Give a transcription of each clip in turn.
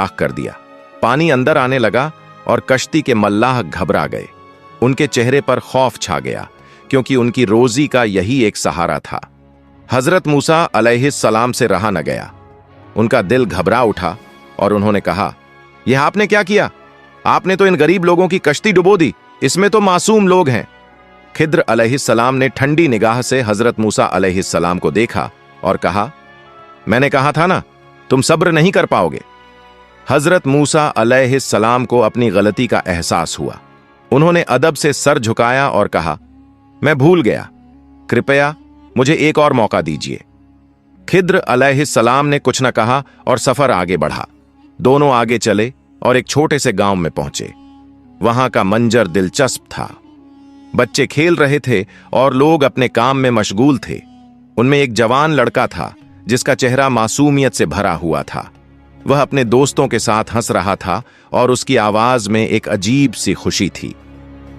आग कर दिया। पानी अंदर आने लगा और कश्ती के मल्लाह घबरा गए। उनके चेहरे पर खौफ छा गया, क्योंकि उनकी रोजी का यही एक सहारा था। हजरत मूसा अलैहिस्सलाम से रहा न गया। उनका दिल घबरा उठा और उन्होंने कहा, यह आपने क्या किया? आपने तो इन गरीब लोगों की कश्ती डुबो दी, इसमें तो मासूम लोग हैं। खिद्र अलैहिस्सलाम ने ठंडी निगाह से हजरत मूसा अलैहिस्सलाम को देखा और कहा, मैंने कहा था ना, तुम सब्र नहीं कर पाओगे। हजरत मूसा अलैहिस्सलाम को अपनी गलती का एहसास हुआ। उन्होंने अदब से सर झुकाया और कहा, मैं भूल गया, कृपया मुझे एक और मौका दीजिए। खिद्र अलैहिस्सलाम ने कुछ न कहा और सफर आगे बढ़ा। दोनों आगे चले और एक छोटे से गांव में पहुंचे। वहां का मंजर दिलचस्प था। बच्चे खेल रहे थे और लोग अपने काम में मशगूल थे। उनमें एक जवान लड़का था जिसका चेहरा मासूमियत से भरा हुआ था। वह अपने दोस्तों के साथ हंस रहा था और उसकी आवाज में एक अजीब सी खुशी थी।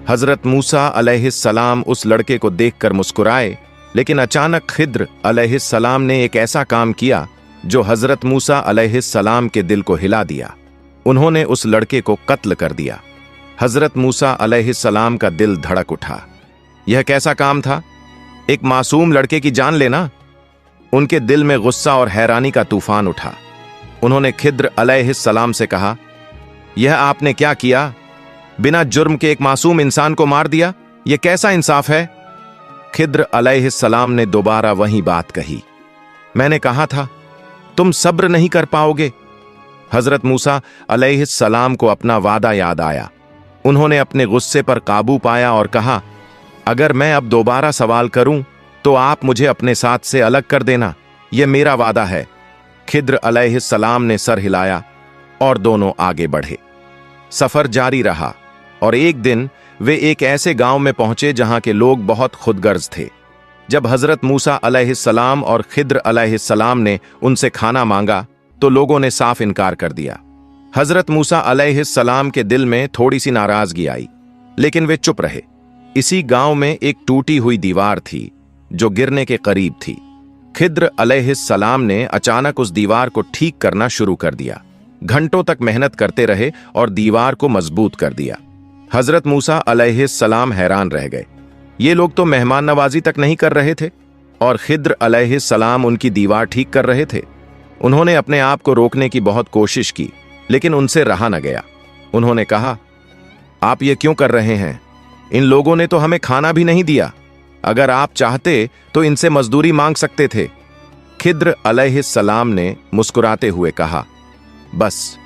हजरत मूसा अलैहिस्सलाम उस लड़के को देखकर मुस्कुराए, लेकिन अचानक खिद्र अलैहिस्सलाम ने एक ऐसा काम किया जो हजरत मूसा अलैहिस्सलाम के दिल को हिला दिया। उन्होंने उस लड़के को कत्ल कर दिया। हजरत मूसा अलैहिस्सलाम का दिल धड़क उठा। यह कैसा काम था? एक मासूम लड़के की जान लेना। उनके दिल में गुस्सा और हैरानी का तूफान उठा। उन्होंने खिद्र अलैहिस्सलाम से कहा, यह आपने क्या किया? बिना जुर्म के एक मासूम इंसान को मार दिया, यह कैसा इंसाफ है? खिद्र अलैहिस्सलाम ने दोबारा वही बात कही, मैंने कहा था तुम सब्र नहीं कर पाओगे। हजरत मूसा अलैहिस्सलाम को अपना वादा याद आया। उन्होंने अपने गुस्से पर काबू पाया और कहा, अगर मैं अब दोबारा सवाल करूं तो आप मुझे अपने साथ से अलग कर देना, यह मेरा वादा है। खिद्र अलैहिस्सलाम ने सर हिलाया और दोनों आगे बढ़े। सफर जारी रहा और एक दिन वे एक ऐसे गांव में पहुंचे जहां के लोग बहुत खुदगर्ज थे। जब हजरत मूसा अलैहिस्सलाम और खिद्र अलैहिस्सलाम ने उनसे खाना मांगा तो लोगों ने साफ इनकार कर दिया। हजरत मूसा अलैहिस्सलाम के दिल में थोड़ी सी नाराजगी आई, लेकिन वे चुप रहे। इसी गांव में एक टूटी हुई दीवार थी जो गिरने के करीब थी। खिद्र अलैहिस्सलाम ने अचानक उस दीवार को ठीक करना शुरू कर दिया। घंटों तक मेहनत करते रहे और दीवार को मजबूत कर दिया। हजरत मूसा अलैहिस्सलाम हैरान रह गए। ये लोग तो मेहमान नवाजी तक नहीं कर रहे थे और खिद्र अलैहिस्सलाम उनकी दीवार ठीक कर रहे थे। उन्होंने अपने आप को रोकने की बहुत कोशिश की, लेकिन उनसे रहा न गया। उन्होंने कहा, आप ये क्यों कर रहे हैं? इन लोगों ने तो हमें खाना भी नहीं दिया। अगर आप चाहते तो इनसे मजदूरी मांग सकते थे। खिद्र अलैहिस्सलाम ने मुस्कुराते हुए कहा, बस